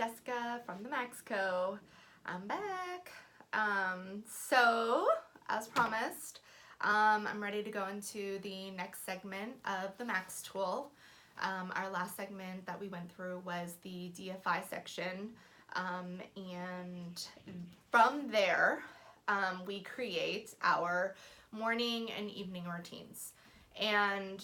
Jessica from the Maxx Co. I'm back. So, as promised, I'm ready to go into the next segment of the Maxx Tool. Our last segment that we went through was the DFI section, and from there, we create our morning and evening routines. And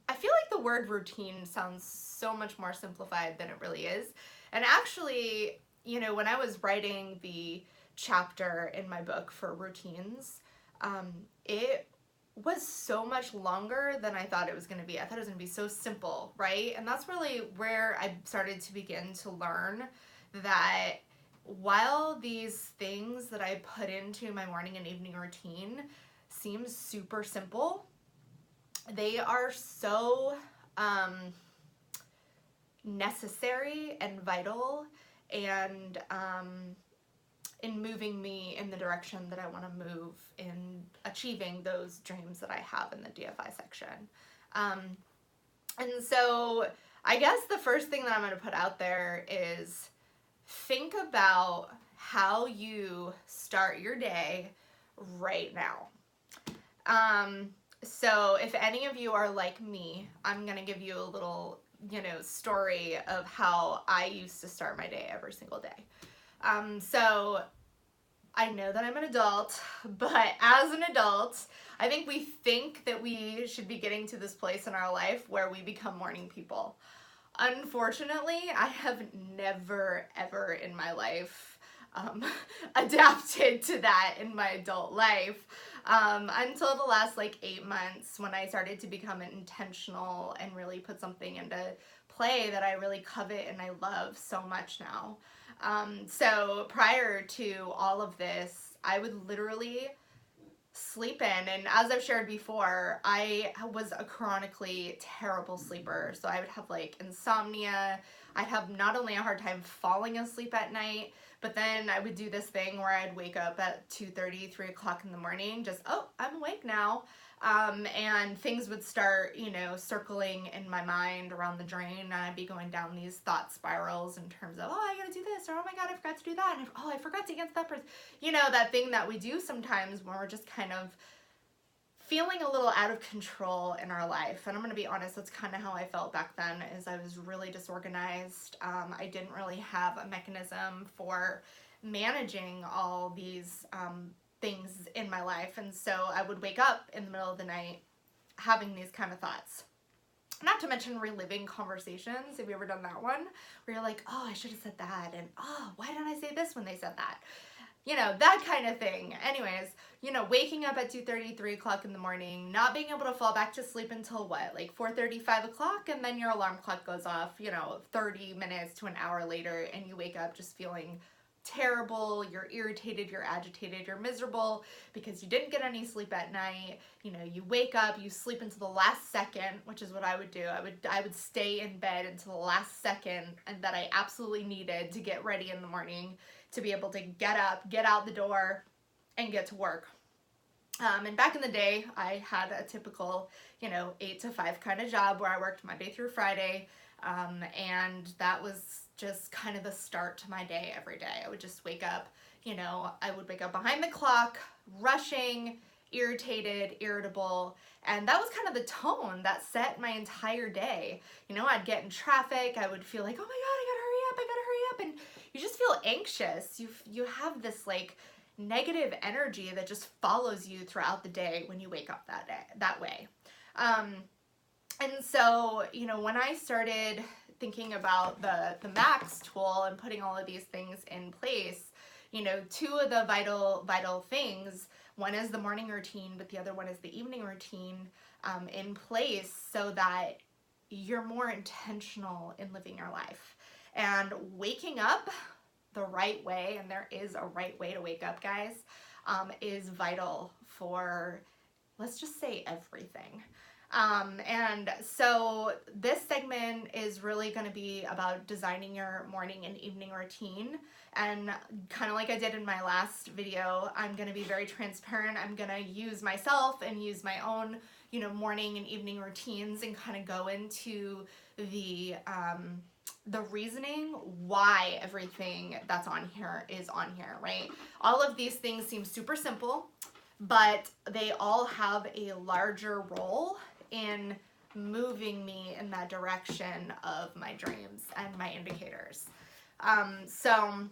I feel like the word routine sounds so much more simplified than it really is. And actually, when I was writing the chapter in my book for routines, it was so much longer than I thought it was going to be. I thought it was going to be so simple, right? And that's really where I started to begin to learn that while these things that I put into my morning and evening routine seem super simple, they are so necessary and vital and in moving me in the direction that I want to move in achieving those dreams that I have in the DFI section. And so I guess the first thing that I'm going to put out there is think about how you start your day right now. So if any of you are like me, I'm going to give you a little, story of how I used to start my day every single day. So I know that I'm an adult, but as an adult, I think we think that we should be getting to this place in our life where we become morning people. Unfortunately, I have never, ever in my life adapted to that in my adult life until the last 8 months when I started to become intentional and really put something into play that I really covet and I love so much now. So prior to all of this, I would literally sleep in, and as I've shared before, I was a chronically terrible sleeper. So I would have insomnia. I'd have not only a hard time falling asleep at night, but then I would do this thing where I'd wake up at 2:30, 3 o'clock in the morning, just, oh, I'm awake now. And things would start, circling in my mind around the drain, and I'd be going down these thought spirals in terms of, oh, I gotta do this, or oh my God, I forgot to do that, and I forgot to answer that person. That thing that we do sometimes when we're just kind of feeling a little out of control in our life. And I'm gonna be honest, that's kind of how I felt back then, is I was really disorganized. I didn't really have a mechanism for managing all these things in my life, and so I would wake up in the middle of the night having these kind of thoughts. Not to mention reliving conversations. Have you ever done that one? Where you're like, oh, I should have said that, and oh, why didn't I say this when they said that? That kind of thing. Anyways, waking up at 2:30, 3 o'clock in the morning, not being able to fall back to sleep until what, 4:30, 5 o'clock, and then your alarm clock goes off, 30 minutes to an hour later, and you wake up just feeling terrible, you're irritated, you're agitated, you're miserable because you didn't get any sleep at night. You wake up, you sleep into the last second, which is what I would do. I would stay in bed until the last second, and that I absolutely needed to get ready in the morning to be able to get up, get out the door, and get to work. And back in the day, I had a typical, 8 to 5 kind of job where I worked Monday through Friday. And that was just kind of the start to my day every day. I would just wake up, I would wake up behind the clock, rushing, irritated, irritable, and that was kind of the tone that set my entire day. I'd get in traffic, I would feel like, oh my God, I gotta hurry up, and you just feel anxious. You have this negative energy that just follows you throughout the day when you wake up that way. And so, when I started thinking about the Maxx Tool and putting all of these things in place, two of the vital things, one is the morning routine, but the other one is the evening routine, in place so that you're more intentional in living your life. And waking up the right way, and there is a right way to wake up, guys, is vital for, let's just say, everything. And so this segment is really going to be about designing your morning and evening routine. And kind of like I did in my last video, I'm going to be very transparent. I'm going to use myself and use my own, morning and evening routines and kind of go into the the reasoning why everything that's on here is on here, right? All of these things seem super simple, but they all have a larger role in moving me in that direction of my dreams and my indicators. So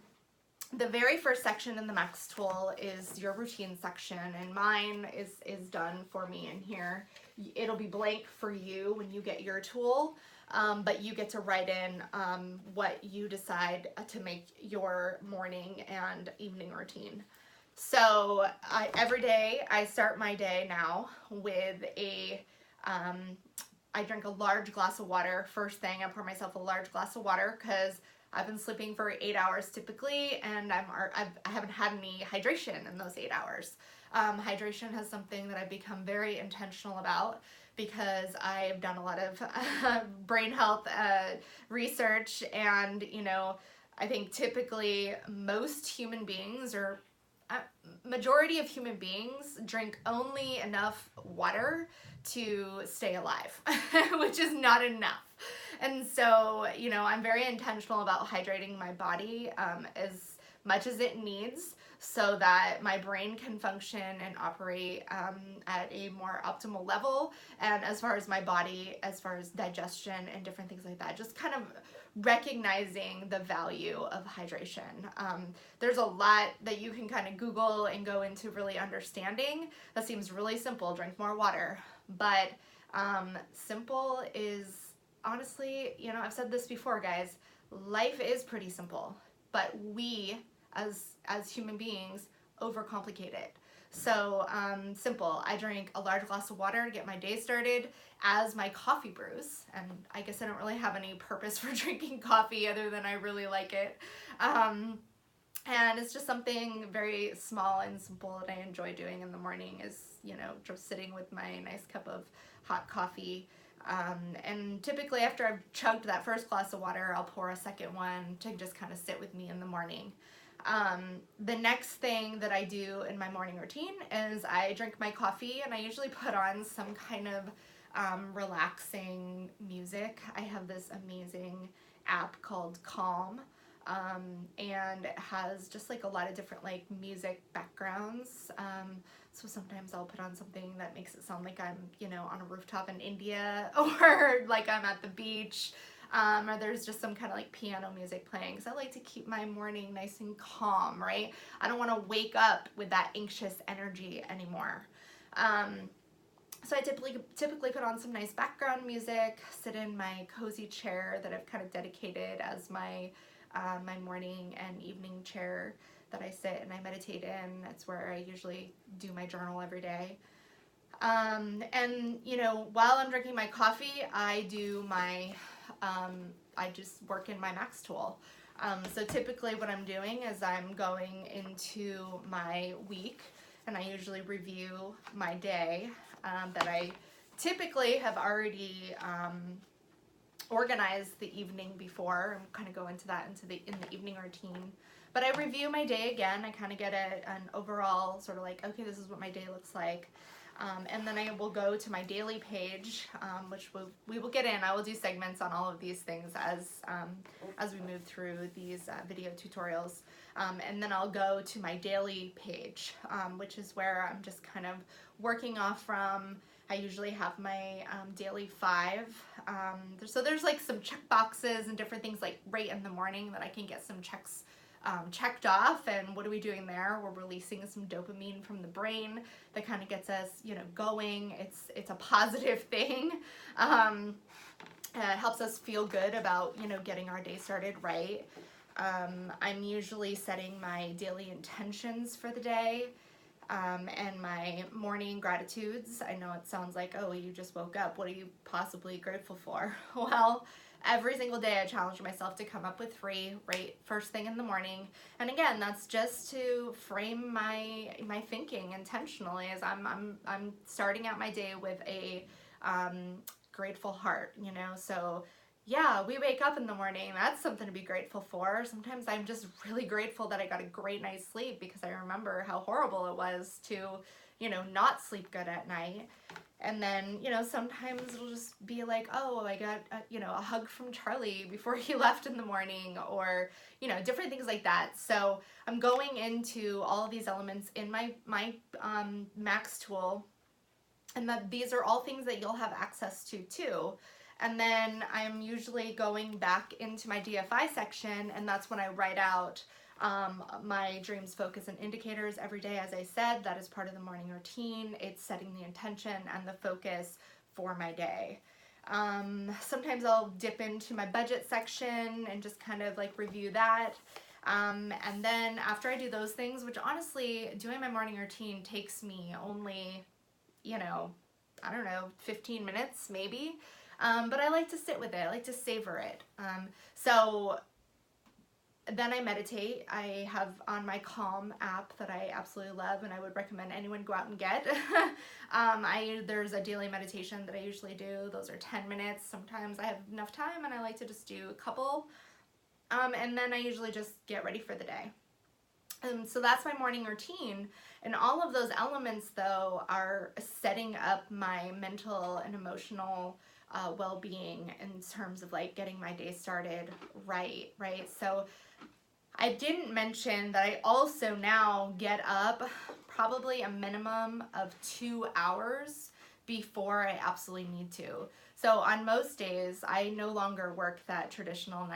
the very first section in the Maxx Tool is your routine section, and mine is done for me in here. It'll be blank for you when you get your tool, but you get to write in what you decide to make your morning and evening routine. So every day I start my day now with I drink a large glass of water. First thing, I pour myself a large glass of water because I've been sleeping for 8 hours typically, and I haven't had any hydration in those 8 hours. Hydration is something that I've become very intentional about because I've done a lot of brain health research, and I think typically most human beings, or majority of human beings, drink only enough water to stay alive, which is not enough. And so, I'm very intentional about hydrating my body as much as it needs so that my brain can function and operate at a more optimal level. And as far as my body, as far as digestion and different things like that, just kind of recognizing the value of hydration. There's a lot that you can kind of Google and go into really understanding. That seems really simple, drink more water. But simple is, honestly, I've said this before, guys, life is pretty simple, but we as human beings overcomplicate it. So simple, I drink a large glass of water to get my day started as my coffee brews, and I guess I don't really have any purpose for drinking coffee other than I really like it. And it's just something very small and simple that I enjoy doing in the morning is, just sitting with my nice cup of hot coffee. And typically after I've chugged that first glass of water, I'll pour a second one to just kind of sit with me in the morning. The next thing that I do in my morning routine is I drink my coffee, and I usually put on some kind of relaxing music. I have this amazing app called Calm, and it has just like a lot of different like music backgrounds. So sometimes I'll put on something that makes it sound like I'm, on a rooftop in India, or like I'm at the beach, or there's just some kind of like piano music playing, because I like to keep my morning nice and calm, right? I don't want to wake up with that anxious energy anymore. So I typically put on some nice background music, sit in my cozy chair that I've kind of dedicated as my morning and evening chair that I sit and I meditate in. That's where I usually do my journal every day. And while I'm drinking my coffee, I do I just work in my Maxx Tool. So typically what I'm doing is I'm going into my week, and I usually review my day that I typically have already organized the evening before, and kind of go into that in the evening routine. But I review my day again. I kind of get an overall sort of like, okay, this is what my day looks like. And then I will go to my daily page, which we will get in. I will do segments on all of these things as we move through these video tutorials. And then I'll go to my daily page, which is where I'm just kind of working off from. I usually have my daily 5. So there's like some check boxes and different things like right in the morning that I can get some checks checked off. And what are we doing there? We're releasing some dopamine from the brain that kind of gets us, going. It's a positive thing. It helps us feel good about, getting our day started right. I'm usually setting my daily intentions for the day. And my morning gratitudes. I know it sounds like, oh, you just woke up. What are you possibly grateful for? Well, every single day I challenge myself to come up with 3 right first thing in the morning. And again, that's just to frame my thinking intentionally, as I'm starting out my day with a grateful heart, So yeah, we wake up in the morning. That's something to be grateful for. Sometimes I'm just really grateful that I got a great night's sleep, because I remember how horrible it was to, not sleep good at night. And then, you know, sometimes it'll just be like, oh, I got, a hug from Charlie before he left in the morning, or, you know, different things like that. So I'm going into all of these elements in my Maxx Tool, and that these are all things that you'll have access to too. And then I'm usually going back into my DFI section, and that's when I write out my dreams, focus, and indicators every day. As I said, that is part of the morning routine. It's setting the intention and the focus for my day. Sometimes I'll dip into my budget section and just kind of like review that. And then after I do those things, which honestly, doing my morning routine takes me only, I don't know, 15 minutes maybe. But I like to sit with it. I like to savor it. So then I meditate. I have on my Calm app that I absolutely love, and I would recommend anyone go out and get. There's a daily meditation that I usually do. Those are 10 minutes. Sometimes I have enough time and I like to just do a couple. And then I usually just get ready for the day. So that's my morning routine. And all of those elements, though, are setting up my mental and emotional well-being in terms of like getting my day started right? So I didn't mention that I also now get up probably a minimum of 2 hours before I absolutely need to. So on most days, I no longer work that traditional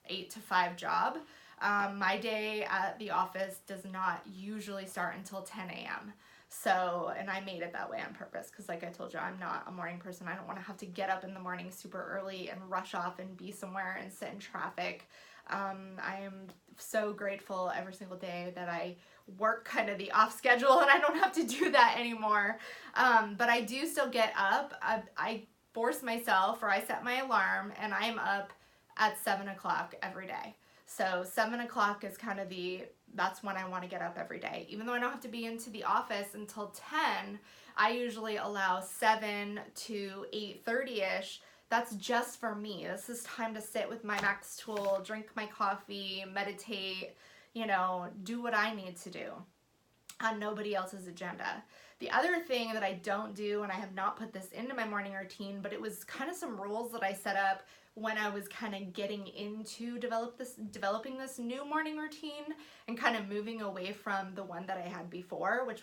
8 to 5 job. My day at the office does not usually start until 10 a.m. So, and I made it that way on purpose because like I told you, I'm not a morning person. I don't want to have to get up in the morning super early and rush off and be somewhere and sit in traffic. I am so grateful every single day that I work kind of the off schedule and I don't have to do that anymore. But I do still get up. I force myself, or I set my alarm, and I'm up at 7 o'clock every day. So 7 o'clock is kind of that's when I want to get up every day. Even though I don't have to be into the office until 10, I usually allow 7 to 8:30ish. That's just for me. This is time to sit with my Maxx Tool, drink my coffee, meditate, do what I need to do on nobody else's agenda. The other thing that I don't do, and I have not put this into my morning routine, but it was kind of some rules that I set up when I was kind of getting into developing this new morning routine and kind of moving away from the one that I had before, which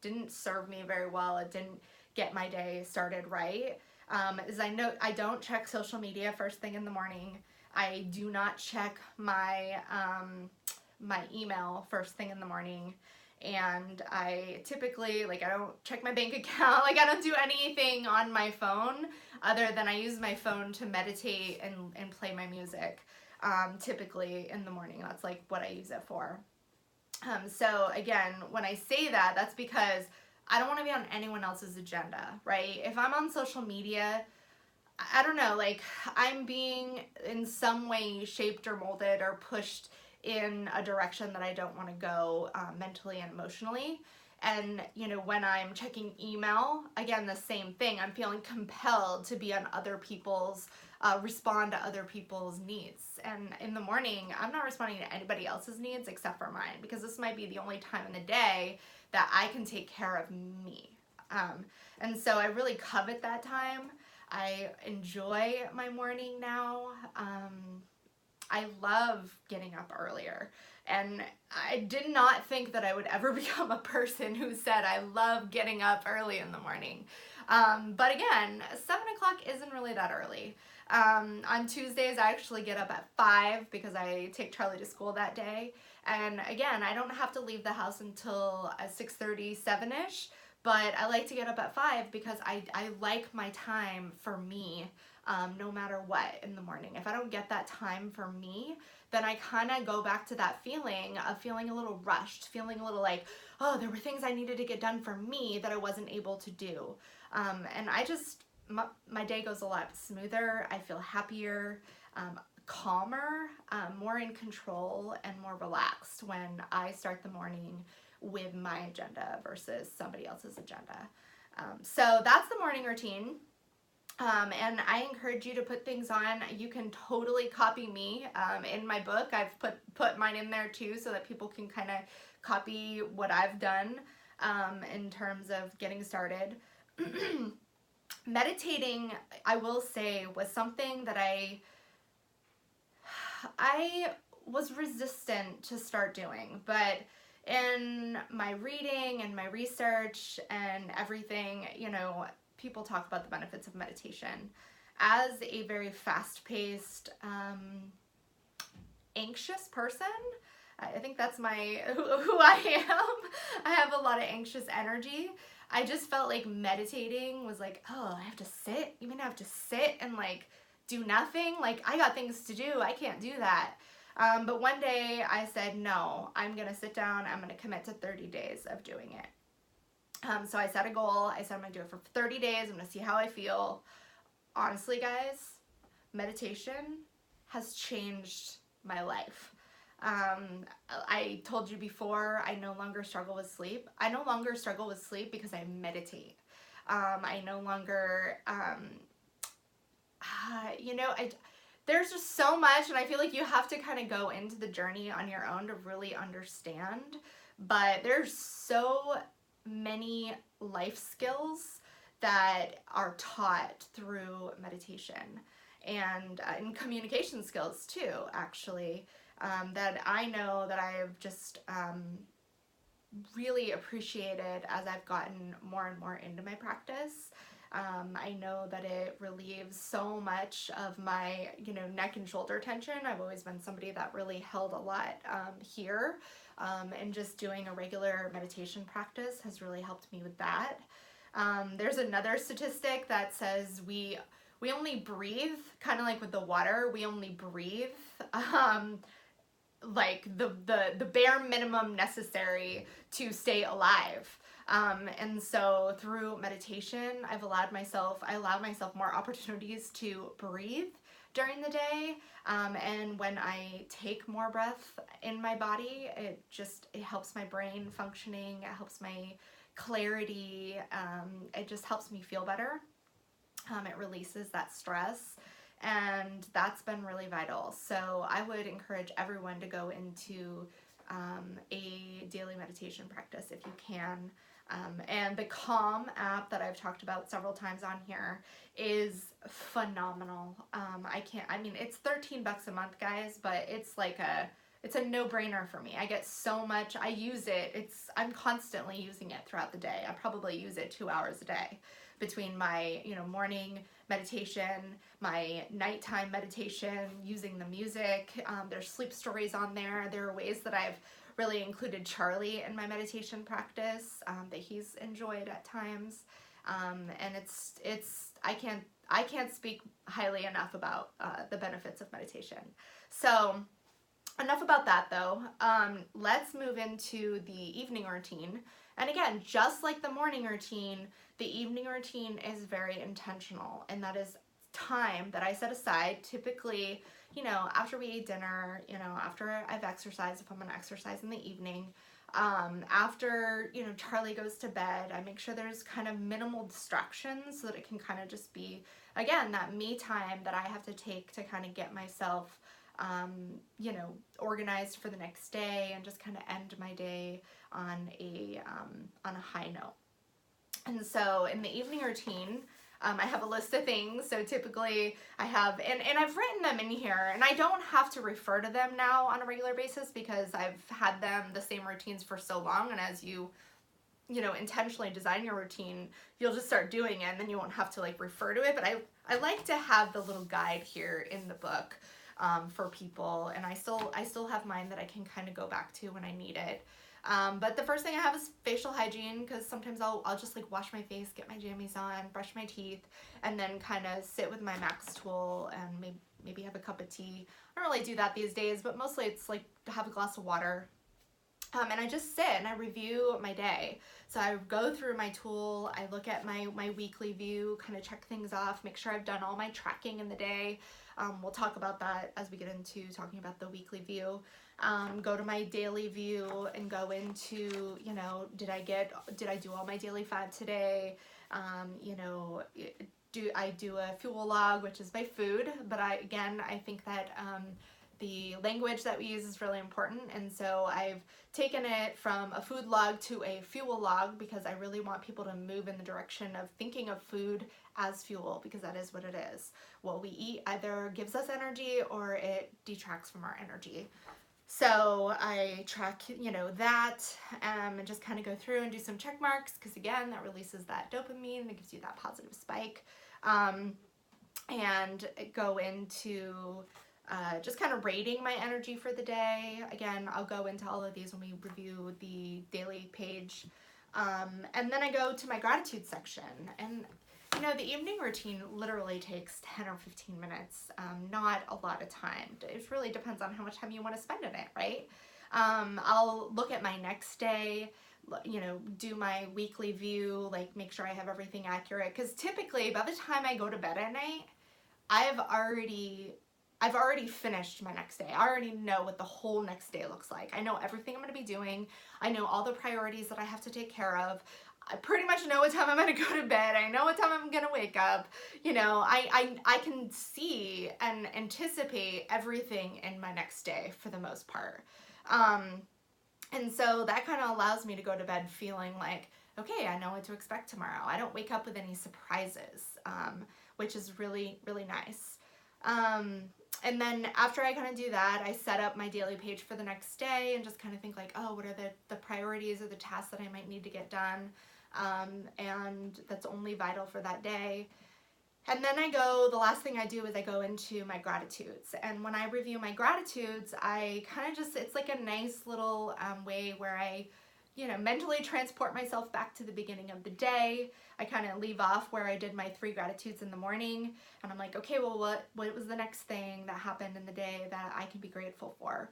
didn't serve me very well. It didn't get my day started right. Is I don't check social media first thing in the morning. I do not check my my email first thing in the morning. And I typically, I don't check my bank account, I don't do anything on my phone other than I use my phone to meditate and play my music, typically in the morning. That's what I use it for. So again, when I say that, that's because I don't want to be on anyone else's agenda, right? If I'm on social media, I don't know, I'm being in some way shaped or molded or pushed in a direction that I don't want to go mentally and emotionally. And, when I'm checking email, again, the same thing. I'm feeling compelled to be on other people's, respond to other people's needs. And in the morning, I'm not responding to anybody else's needs except for mine, because this might be the only time in the day that I can take care of me. And so I really covet that time. I enjoy my morning now. I love getting up earlier, and I did not think that I would ever become a person who said I love getting up early in the morning. But again, 7 o'clock isn't really that early. On Tuesdays, I actually get up at 5 because I take Charlie to school that day. And again, I don't have to leave the house until 6:30, 7-ish, but I like to get up at 5 because I like my time for me. No matter what in the morning. If I don't get that time for me, then I kind of go back to that feeling of feeling a little rushed, feeling a little like, oh, there were things I needed to get done for me that I wasn't able to do. And my day goes a lot smoother. I feel happier, calmer, more in control, and more relaxed when I start the morning with my agenda versus somebody else's agenda. So that's the morning routine. And I encourage you to put things on. You can totally copy me. In my book, I've put mine in there too, so that people can kind of copy what I've done in terms of getting started. meditating, I will say, was something that I was resistant to start doing, but in my reading and my research and everything, you know, people talk about the benefits of meditation. As a very fast-paced, anxious person, I think that's who I am. I have a lot of anxious energy. I just felt like meditating was like, oh, I have to sit? You mean I have to sit and like do nothing? Like, I got things to do. I can't do that. But one day I said, no, I'm going to sit down. I'm going to commit to 30 days of doing it. So I set a goal. I said I'm going to do it for 30 days. I'm going to see how I feel. Honestly, guys, meditation has changed my life. I told you before, I no longer struggle with sleep. I no longer struggle with sleep because I meditate. I no longer, you know, there's just so much, and I feel like you have to kind of go into the journey on your own to really understand, but there's so many life skills that are taught through meditation, and communication skills too, actually, that I know that I've just really appreciated as I've gotten more and more into my practice. I know that it relieves so much of my, you know, neck and shoulder tension. I've always been somebody that really held a lot here, and just doing a regular meditation practice has really helped me with that. There's another statistic that says we only breathe, kind of like with the water, we only breathe like the bare minimum necessary to stay alive. And so through meditation, I allow myself more opportunities to breathe during the day. And when I take more breath in my body, it helps my brain functioning. It helps my clarity. It just helps me feel better. It releases that stress. And that's been really vital. So I would encourage everyone to go into a daily meditation practice if you can. And the Calm app that I've talked about several times on here is phenomenal. It's $13 a month, guys, but it's a no-brainer for me. I get so much, I use it. I'm constantly using it throughout the day. I probably use it 2 hours a day between my, you know, morning meditation, my nighttime meditation, using the music. There's sleep stories on there. There are ways that I've really included Charlie in my meditation practice that he's enjoyed at times. And I can't speak highly enough about the benefits of meditation. So enough about that though. Let's move into the evening routine. And again, just like the morning routine, the evening routine is very intentional, and that is time that I set aside, typically, you know, after we eat dinner, you know, after I've exercised, if I'm gonna exercise in the evening, after, you know, Charlie goes to bed, I make sure there's kind of minimal distractions so that it can kind of just be, again, that me time that I have to take to kind of get myself you know, organized for the next day and just kind of end my day on a high note. And so in the evening routine, I have a list of things. So typically I have, and I've written them in here, and I don't have to refer to them now on a regular basis because I've had them, the same routines, for so long. And as you know, intentionally design your routine, you'll just start doing it, and then you won't have to like refer to it. But I like to have the little guide here in the book for people, and I still have mine that I can kind of go back to when I need it. But the first thing I have is facial hygiene, because sometimes I'll just like wash my face, get my jammies on, brush my teeth, and then kind of sit with my Maxx Tool and maybe have a cup of tea. I don't really do that these days, but mostly it's like to have a glass of water. And I just sit and I review my day. So I go through my tool, I look at my weekly view, kind of check things off, make sure I've done all my tracking in the day. We'll talk about that as we get into talking about the weekly view. Go to my daily view and go into, you know, did I do all my daily fat today? You know, I do a fuel log, which is my food, but I think that the language that we use is really important, and so I've taken it from a food log to a fuel log because I really want people to move in the direction of thinking of food as fuel, because that is what it is. What we eat either gives us energy or it detracts from our energy. So I track, that, and just kind of go through and do some check marks, because again, that releases that dopamine and it gives you that positive spike. And go into just kind of rating my energy for the day. Again, I'll go into all of these when we review the daily page. And then I go to my gratitude section. And, the evening routine literally takes 10 or 15 minutes, not a lot of time. It really depends on how much time you want to spend in it, right? I'll look at my next day, do my weekly view, like make sure I have everything accurate. Because typically by the time I go to bed at night, I've already finished my next day. I already know what the whole next day looks like. I know everything I'm going to be doing. I know all the priorities that I have to take care of. I pretty much know what time I'm going to go to bed. I know what time I'm going to wake up. I can see and anticipate everything in my next day for the most part. And so that kind of allows me to go to bed feeling like, okay, I know what to expect tomorrow. I don't wake up with any surprises, which is really, really nice. And then after I kind of do that, I set up my daily page for the next day and just kind of think like, oh, what are the priorities or the tasks that I might need to get done? And that's only vital for that day. And then the last thing I do is I go into my gratitudes. And when I review my gratitudes, I kind of it's like a nice little way where I, mentally transport myself back to the beginning of the day. I kind of leave off where I did my 3 gratitudes in the morning. And I'm like, okay, well, what was the next thing that happened in the day that I can be grateful for?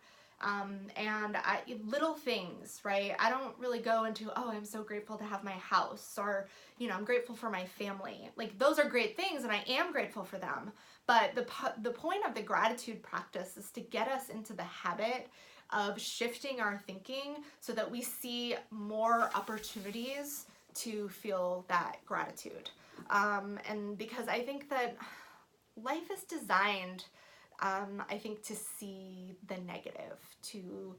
Little things, right? I don't really go into, oh, I'm so grateful to have my house, or, I'm grateful for my family. Like, those are great things and I am grateful for them. But the point of the gratitude practice is to get us into the habit of shifting our thinking so that we see more opportunities to feel that gratitude. And because I think that life is designed, I think, to see the negative, to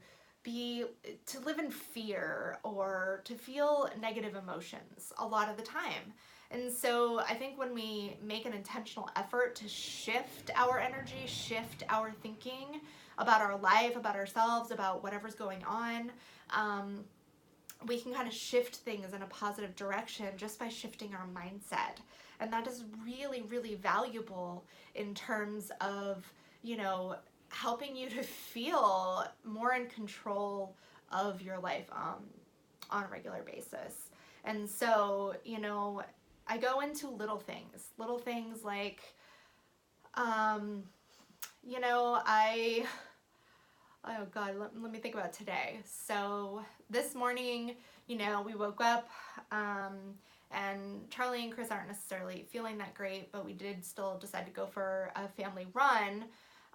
live in fear or to feel negative emotions a lot of the time. And so I think when we make an intentional effort to shift our energy, shift our thinking about our life, about ourselves, about whatever's going on, we can kind of shift things in a positive direction just by shifting our mindset. And that is really, really valuable in terms of, helping you to feel more in control of your life on a regular basis. And so, I go into little things like, oh God, let me think about today. So this morning, we woke up, and Charlie and Chris aren't necessarily feeling that great, but we did still decide to go for a family run.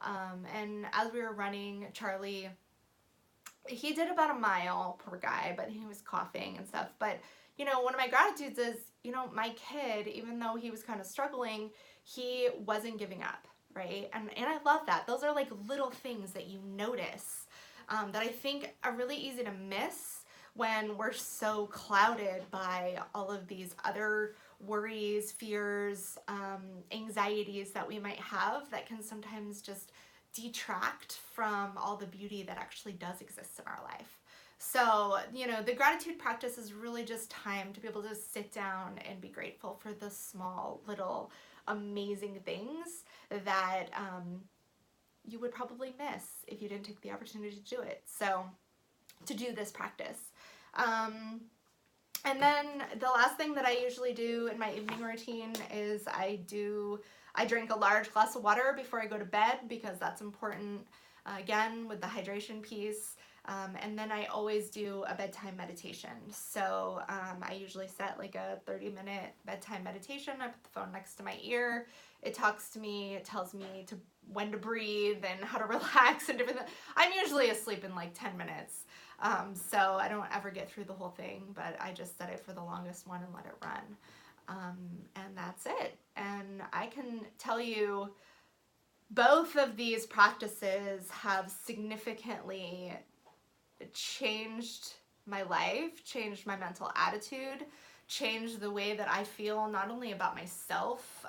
And as we were running, Charlie, he did about a mile, poor guy, but he was coughing and stuff. But, one of my gratitudes is, my kid, even though he was kind of struggling, he wasn't giving up, right? And I love that. Those are like little things that you notice, that I think are really easy to miss when we're so clouded by all of these other worries, fears, anxieties that we might have that can sometimes just detract from all the beauty that actually does exist in our life. So, the gratitude practice is really just time to be able to sit down and be grateful for the small, little, amazing things that you would probably miss if you didn't take the opportunity to do it. So, to do this practice. And then the last thing that I usually do in my evening routine is I drink a large glass of water before I go to bed, because that's important, again, with the hydration piece. And then I always do a bedtime meditation. So I usually set like a 30-minute bedtime meditation. I put the phone next to my ear. It talks to me. It tells me when to breathe and how to relax and different things. I'm usually asleep in like 10 minutes. So I don't ever get through the whole thing, but I just set it for the longest one and let it run. And that's it. And I can tell you both of these practices have significantly changed my life, changed my mental attitude, changed the way that I feel not only about myself,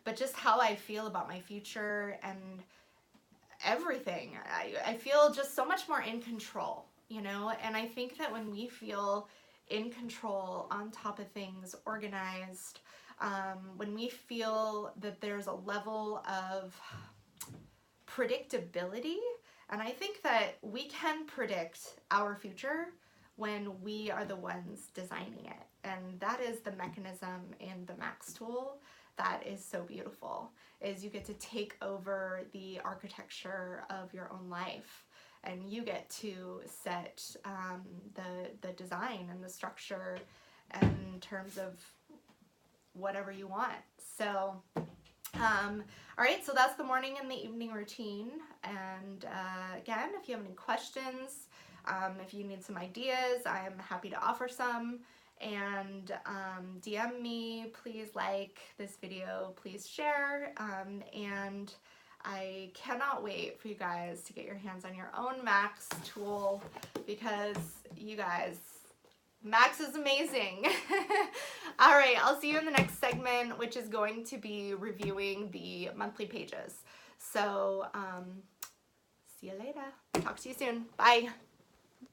but just how I feel about my future and everything. I feel just so much more in control, you know, and I think that when we feel in control, on top of things, organized, when we feel that there's a level of predictability, and I think that we can predict our future when we are the ones designing it. And that is the mechanism in the Maxx Tool that is so beautiful, is you get to take over the architecture of your own life, and you get to set the design and the structure in terms of whatever you want. So all right, so that's the morning and the evening routine. And again, if you have any questions, if you need some ideas, I'm happy to offer some. And DM me, please like this video, please share. And I cannot wait for you guys to get your hands on your own Maxx Tool, because you guys, Maxx is amazing. All right, I'll see you in the next segment, which is going to be reviewing the monthly pages. So see you later. Talk to you soon. Bye.